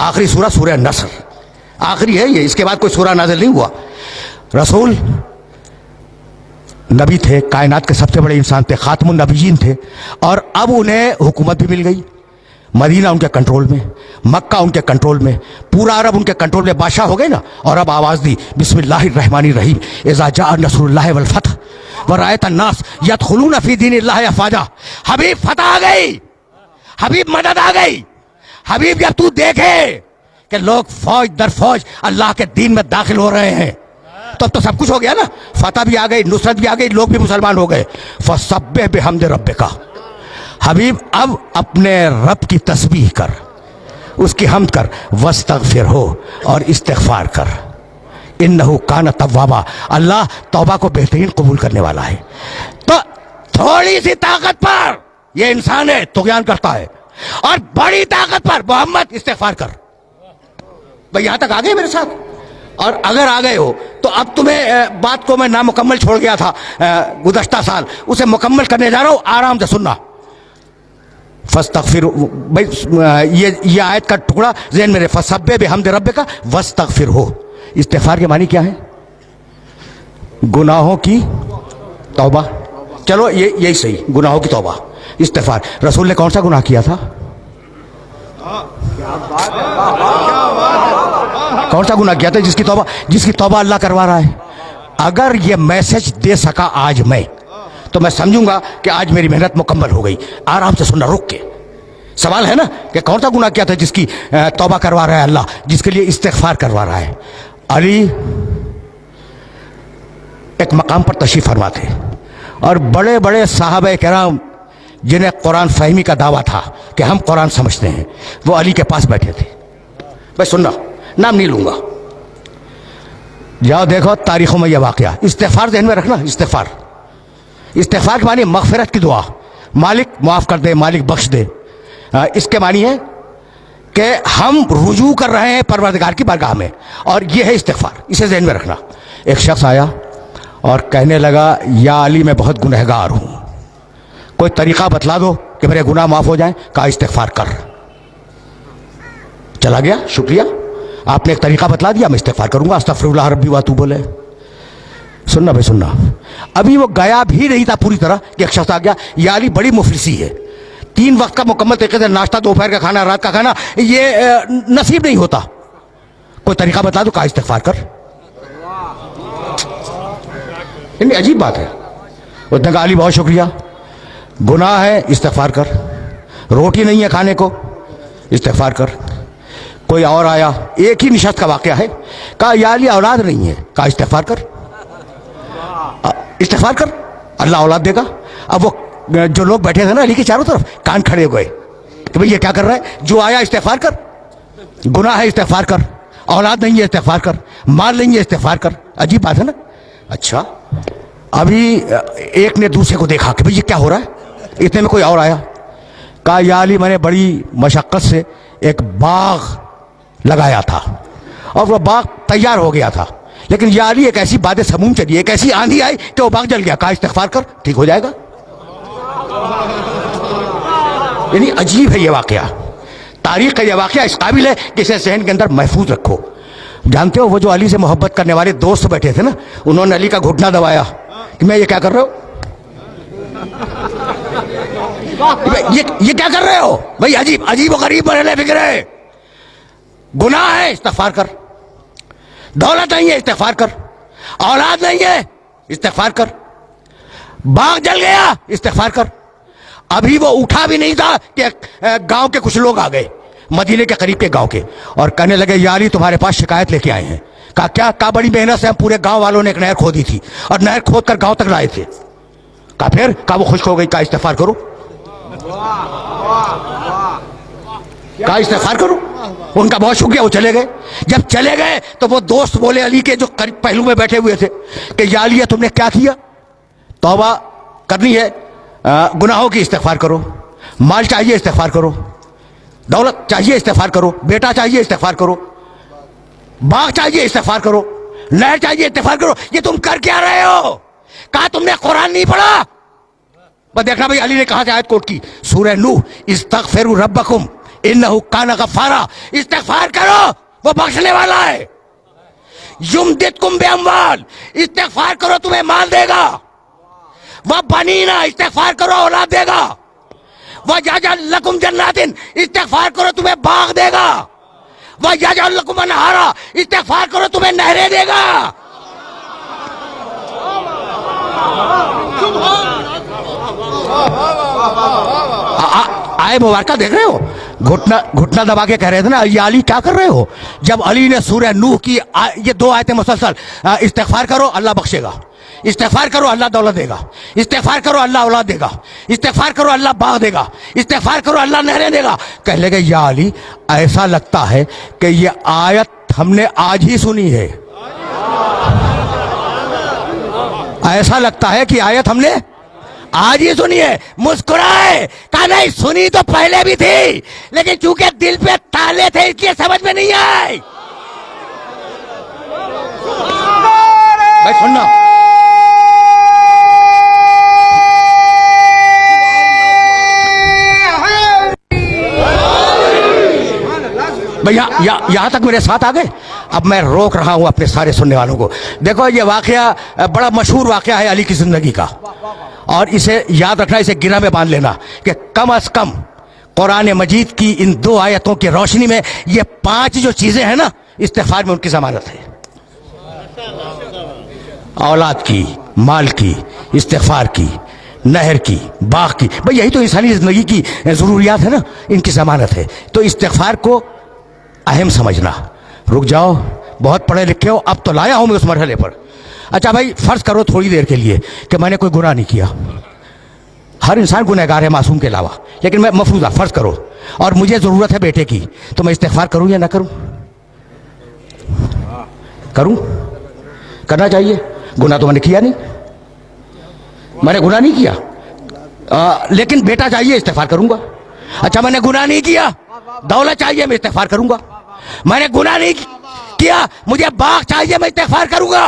آخری سورہ سورہ نصر آخری ہے یہ, اس کے بعد کوئی سورہ نازل نہیں ہوا. رسول نبی تھے, کائنات کے سب سے بڑے انسان تھے, خاتم النبیین تھے, اور اب انہیں حکومت بھی مل گئی. مدینہ ان کے کنٹرول میں, مکہ ان کے کنٹرول میں, پورا عرب ان کے کنٹرول میں, بادشاہ ہو گئے نا. اور اب آواز دی بسم اللہ الرحمن الرحیم اذا جاء نصر اللہ والفتح ورأیت الناس یدخلون فی دین اللہ افواجا. حبیب فتح آ گئی, حبیب مدد آ گئی. حبیب جب تو دیکھے کہ لوگ فوج در فوج اللہ کے دین میں داخل ہو رہے ہیں تو اب تو سب کچھ ہو گیا نا. فتح بھی آ گئی, نصرت بھی آ گئی, لوگ بھی مسلمان ہو گئے. فسبح بحمد ربک, حبیب اب اپنے رب کی تسبیح کر, اس کی حمد کر. واستغفرہ, اور استغفار کر. انہ کان توابا, اللہ توبہ کو بہترین قبول کرنے والا ہے. تو تھوڑی سی طاقت پر یہ انسان ہے طغیان کرتا ہے, اور بڑی طاقت پر محمد استغفار کر. بھئی یہاں تک آ گئے میرے ساتھ؟ اور اگر آ گئے ہو تو اب تمہیں بات کو میں نامکمل چھوڑ گیا تھا گزشتہ سال, اسے مکمل کرنے جا رہا ہوں, آرام سے سننا. فاستغفر, بھائی یہ آیت کا ٹکڑا ذہن میں رہے. فسبح بحمد ربک واستغفرہ. استغفار کے معنی کیا ہے؟ گناہوں کی توبہ. چلو یہی صحیح, گناہوں کی توبہ, استغفار. رسول نے کون سا گناہ کیا تھا؟ کون سا گناہ کیا تھا جس کی توبہ اللہ کروا رہا ہے؟ اگر یہ میسج دے سکا آج میں تو میں سمجھوں گا کہ آج میری محنت مکمل ہو گئی. آرام سے سننا, رک کے. سوال ہے نا کہ کون سا گناہ کیا تھا جس کی توبہ کروا رہا ہے اللہ, جس کے لیے استغفار کروا رہا ہے. علی ایک مقام پر تشریف فرما تھے, اور بڑے بڑے صحابہ کرام جنہیں قرآن فہمی کا دعویٰ تھا کہ ہم قرآن سمجھتے ہیں, وہ علی کے پاس بیٹھے تھے. بھائی سننا, نام نہیں لوں گا, جاؤ دیکھو تاریخوں میں یہ واقعہ. استغفار ذہن میں رکھنا. استغفار کے معنی مغفرت کی دعا, مالک معاف کر دے, مالک بخش دے. اس کے معنی ہے کہ ہم رجوع کر رہے ہیں پروردگار کی بارگاہ میں, اور یہ ہے استغفار. اسے ذہن میں رکھنا. ایک شخص آیا اور کہنے لگا یا علی میں بہت گنہگار ہوں, کوئی طریقہ بتلا دو کہ میرے گناہ معاف ہو جائیں. کہا استغفار کر. چلا گیا, شکریہ, آپ نے ایک طریقہ بتلا دیا, میں استغفار کروں گا. استغفر اللہ ربی واتوب الیہ. سننا بھائی سننا, ابھی وہ گیا بھی نہیں تھا پوری طرح کہ ایک شخص آ گیا, یا علی بڑی مفلسی ہے, 3 وقت کا مکمل طریقے سے ناشتہ, دوپہر کا کھانا, رات کا کھانا یہ نصیب نہیں ہوتا, کوئی طریقہ بتا دو. کہا استغفار کر. یعنی عجیب بات ہے. اس نے کہا علی بہت شکریہ, گناہ ہے استغفار کر, روٹی نہیں ہے کھانے کو استغفار کر. کوئی اور آیا, ایک ہی نشست کا واقعہ ہے, کہا یا علی اولاد نہیں ہے. کہا استغفار کر. استغفار کر, اللہ اولاد دے گا. اب وہ جو لوگ بیٹھے تھے نا علی کے چاروں طرف, کان کھڑے ہو گئے کہ بھئی یہ کیا کر رہا ہے؟ جو آیا استغفار کر, گناہ ہے استغفار کر, اولاد نہیں ہے استغفار کر, مال نہیں ہے استغفار کر. عجیب بات ہے نا. اچھا, ابھی ایک نے دوسرے کو دیکھا کہ بھئی یہ کیا ہو رہا ہے. اتنے میں کوئی اور آیا, کہا یا علی میں نے بڑی مشقت سے ایک باغ لگایا تھا, اور وہ باغ تیار ہو گیا تھا, لیکن یا علی ایک ایسی باد سموم چلی, ایک ایسی آندھی آئی کہ وہ باغ جل گیا. کہا استغفار کر, ٹھیک ہو جائے گا. یعنی عجیب ہے یہ واقعہ, تاریخ کا یہ واقعہ اس قابل ہے کہ اسے ذہن کے اندر محفوظ رکھو. جانتے ہو وہ جو علی سے محبت کرنے والے دوست بیٹھے تھے نا, انہوں نے علی کا گھٹنا دبایا کہ میں یہ کیا کر رہا ہوں, یہ کیا کر رہے ہو بھائی؟ عجیب و غریب مرحلے فکر ہے. گناہ ہے استغفار کر, دولت نہیں ہے استغفار کر, اولاد نہیں ہے استغفار کر, باغ جل گیا استغفار کر. ابھی وہ اٹھا بھی نہیں تھا کہ گاؤں کے کچھ لوگ آ گئے, مدینے کے قریب کے گاؤں کے, اور کہنے لگے یا علی تمہارے پاس شکایت لے کے آئے ہیں. کہا کیا؟ کہا بڑی محنت سے ہم پورے گاؤں والوں نے ایک نہر کھودی تھی, اور نہر کھود کر گاؤں تک لائے تھے. کہا پھر؟ کہا وہ خشک ہو گئی. کہا استغفار کرو. کہا استغفار کرو. ان کا بہت شکریہ, وہ چلے گئے. جب چلے گئے تو وہ دوست بولے علی کے جو قریب پہلو میں بیٹھے ہوئے تھے کہ یا علی تم نے کیا کیا؟ توبہ کرنی ہے, گناہوں کی استغفار کرو, مال چاہیے استغفار کرو, دولت چاہیے استغفار کرو, بیٹا چاہیے استغفار کرو, باغ چاہیے استغفار کرو, نہر چاہیے استغفار کرو. یہ تم کر کیا رہے ہو؟ کہا تم نے قرآن نہیں پڑھا. بس دیکھنا بھائی علی نے کہاں سے آیت کوٹ کی, سورہ نوح, استغفروا ربکم इन्नहु काना गफ्फारा, इस्तिगफार करो वो बख्शने वाला है। युमदिदकुम बिअम्वाल, इस्तिगफार करो तुम्हें माल देगा। वह बनीना, इस्तिगफार करो औलाद देगा। वह यजअल लकुम जन्नातिन, इस्तिगफार करो तुम्हें बाग देगा। वह यजअल लकुम अनहारा, इस्तिगफार करो तुम्हें नहरें देगा। आए मुबारका देख रहे हो, घुटना दबा के कह रहे थे ना, ये अली क्या कर रहे हो? जब अली ने सूरह नूह की ये 2 आयतें मुसलसल, इस्तिगफार करो अल्लाह बख्शेगा, इस्तिगफार करो अल्लाह दौलत देगा, इस्तिगफार करो अल्लाह औलाद देगा, इस्तिगफार करो अल्लाह बाग देगा, इस्तिगफार करो अल्लाह नहरें देगा। कह लगे या अली ऐसा लगता है कि ये आयत हमने आज ही सुनी है, ऐसा लगता है कि आयत हमने आज ही सुनी है। मुस्कुराए, कहा नहीं सुनी तो पहले भी थी, लेकिन चूंकि दिल पे ताले थे इसलिए समझ में नहीं आए। भाई सुनना, भैया यहां तक मेरे साथ आ गए। अब मैं रोक रहा हूं अपने सारे सुनने वालों को। देखो ये वाकया बड़ा मशहूर वाकया है अली की जिंदगी का, और इसे याद रखना, इसे गिरा में बांध लेना कि कम अज कम कुरान मजीद की इन 2 आयतों की रोशनी में ये 5 जो चीजें हैं ना, इस्तिगफार में उनकी जमानत है। औलाद की, माल की, इस्तिगफार की, नहर की, बाग की, भाई यही तो इंसानी जिंदगी की जरूरियात है ना, इनकी जमानत है। तो इस्तिगफार को अहम समझना। रुक जाओ, बहुत पढ़े लिखे हो, अब तो लाया हूं मैं उस मरहले पर। अच्छा भाई फर्ज करो थोड़ी देर के लिए कि मैंने कोई गुनाह नहीं किया। हर इंसान गुनहगार है मासूम के अलावा, लेकिन मैं मफरूजा फर्ज करो और मुझे जरूरत है बेटे की, तो मैं इस्तिगफार करूं या ना करूं? करूं? करना चाहिए। गुनाह तो मैंने किया नहीं, मैंने गुनाह नहीं किया, लेकिन बेटा चाहिए, इस्तिगफार करूंगा। अच्छा मैंने गुनाह नहीं किया, दौलत चाहिए, मैं इस्तिगफार करूंगा। मैंने गुनाह नहीं किया, मुझे बाग चाहिए, मैं इस्तिगफार करूंगा।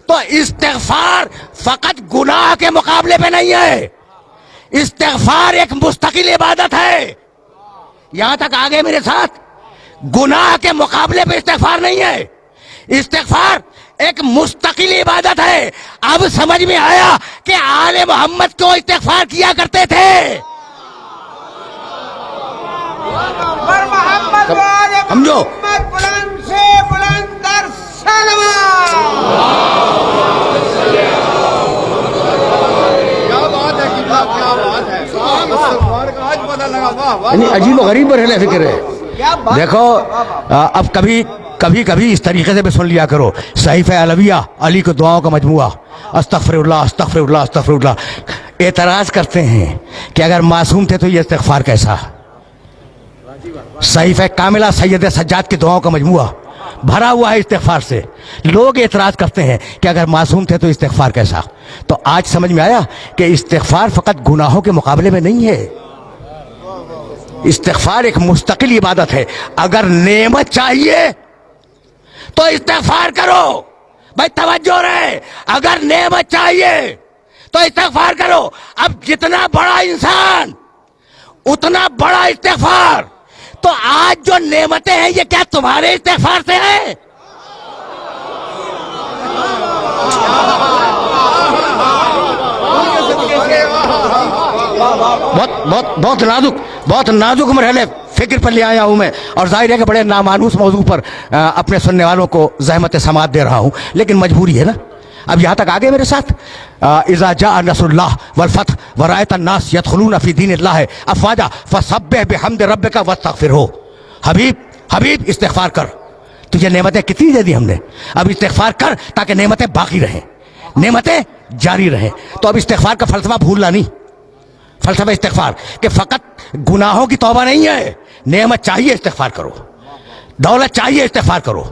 तो इस्तिगफार फकत गुनाह के मुकाबले पे नहीं है, इस्तिगफार एक मुस्तकिल इबादत है। यहां तक आ गए मेरे साथ? गुनाह के मुकाबले पे इस्तिगफार नहीं है, इस्तिगफार एक मुस्तकिल इबादत है। अब समझ में आया कि आले मोहम्मद क्यों इस्तिगफार किया करते थे। समझो, बुलंद से बुलंद तर अजीब गरीब बरहले फिक्र है। देखो अब कभी कभी इस तरीके से भी सुन लिया करो, सहीफ़े अलविया, अली को दुआओं का मजमुआ, अस्तगफिरुल्लाह अस्तगफिरुल्लाह अस्तगफिरुल्लाह। एतराज करते हैं कि अगर मासूम थे तो ये इस्तिगफार कैसा? सहीफ़े कामिला सैयद सज्जाद की दुआओं का मजमुआ भरा हुआ है इस्तिगफार से। लोग एतराज करते हैं कि अगर मासूम थे तो इस्तिगफार कैसा? तो आज समझ में आया कि इस्तिगफार फकत गुनाहों के मुकाबले में नहीं है, इस्तिगफार एक मुस्तकिल इबादत है। अगर नेमत चाहिए तो इस्तिगफार करो, भाई तवज्जो रहे, अगर नेमत चाहिए तो इस्तिगफार करो। अब जितना बड़ा इंसान उतना बड़ा इस्तिगफार। तो आज जो नेमतें हैं ये क्या तुम्हारे इस्तिगफार से हैं? बहुत नाजुक मरहले फिक्र पर ले आया हूं मैं, और जाहिर है कि बड़े नामानूस मौजू पर अपने सुनने वालों को ज़हमत समात दे रहा हूं, लेकिन मजबूरी है ना। अब यहां तक आ गए मेरे साथ। इज़ा जाअ नसरुल्लाह वल फतह व रअयत अन्नास यदखुलून फी दीनिल्लाह अफ़वाजा फसब्बिह बिहम्दि रब्बिका वस्तगफिरहू। हबीब इस्तिगफार कर, तुझे नेमतें कितनी दे दी हमने, अब इस्तिगफार कर ताकि नेमतें बाकी रहें, नेमतें जारी रहें। तो अब इस्तिगफार का फलसफा भूलना नहीं, फलसफा इस्तिगफार कि फकत गुनाहों की तौबा नहीं है, नेमत चाहिए इस्तिगफार करो, दौलत चाहिए इस्तिगफार करो,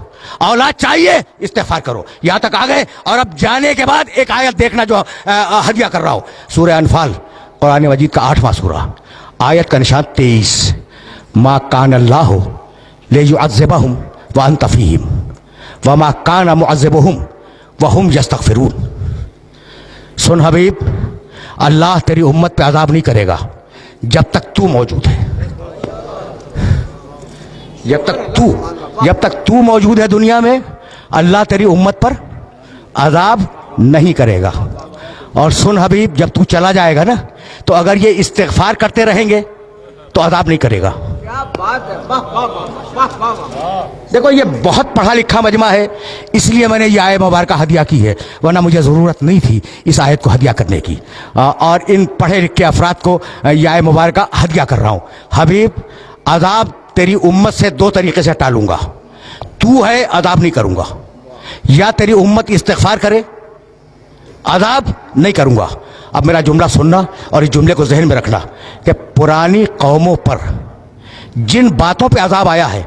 औलाद चाहिए इस्तिगफार करो। यहां तक आ गए। और अब जाने के बाद एक आयत देखना जो हदिया कर रहा हूं, सूरह अनफाल कुरान मजीद का 8वां सूरा, आयत का निशान 23। मा कान अल्लाहु लियुअज़्ज़िबहुम व अंत फ़ीहिम व मा कान मुअज़्ज़िबुहुम व हुम यस्तगफिरून। सुन हबीब, अल्लाह तेरी उम्मत पे अज़ाब नहीं करेगा जब तक तू मौजूद है। जब तक तू मौजूद है दुनिया में, अल्लाह तेरी उम्मत पर अजाब नहीं करेगा। और सुन हबीब, जब तू चला जाएगा ना, तो अगर ये इस्तिग़फ़ार करते रहेंगे तो अजाब नहीं करेगा। क्या बात है, वाह वाह वाह वाह वाह। देखो, ये बहुत पढ़ा लिखा मजमा है, इसलिए मैंने ये आयत मुबारक हदिया की है, वरना मुझे ज़रूरत नहीं थी इस आयत को हदिया करने की। और इन पढ़े लिखे अफराद को ये आयत मुबारक हदिया कर रहा हूँ। हबीब, अजाब तेरी उम्मत से दो तरीके से टालूंगा। तू है, अजाब नहीं करूंगा। या तेरी उम्मत इस्तिग़फ़ार करे, अजाब नहीं करूंगा। अब मेरा जुमला सुनना और इस जुमले को ज़हन में रखना कि पुरानी कौमों पर जिन बातों पे अजाब आया है,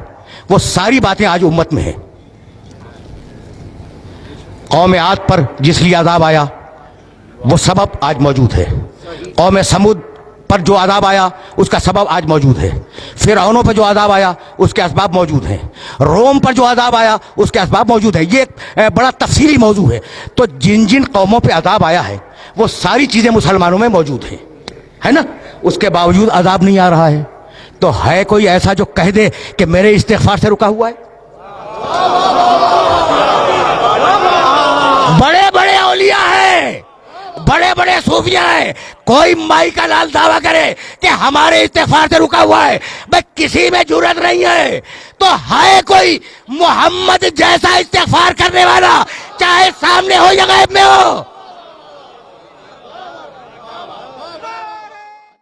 वो सारी बातें आज उम्मत में हैं। कौम आद पर जिस लिए अजाब आया, वो सबब आज मौजूद है। कौम समूद पर जो अजाब आया, उसका सबब आज मौजूद है। फिरौनों पर जो अजाब आया, उसके असबाब मौजूद हैं। रोम पर जो अजाब आया, उसके असबाब मौजूद है। ये एक बड़ा तफसीली मौजू है। तो जिन जिन कौमों पे अजाब आया है, वो सारी चीज़ें मुसलमानों में मौजूद हैं, है ना? उसके बावजूद अजाब नहीं आ रहा है। तो है कोई ऐसा जो कह दे कि मेरे इस्तिग़फ़ार से रुका हुआ है? बड़े बड़े औलिया हैं, बड़े बड़े सूफिया हैं, कोई माई का लाल दावा करे कि हमारे इस्तिग़फ़ार से रुका हुआ है, भाई किसी में जुर्रत नहीं है। तो है कोई मोहम्मद जैसा इस्तिग़फ़ार करने वाला, चाहे सामने हो या गायब में हो?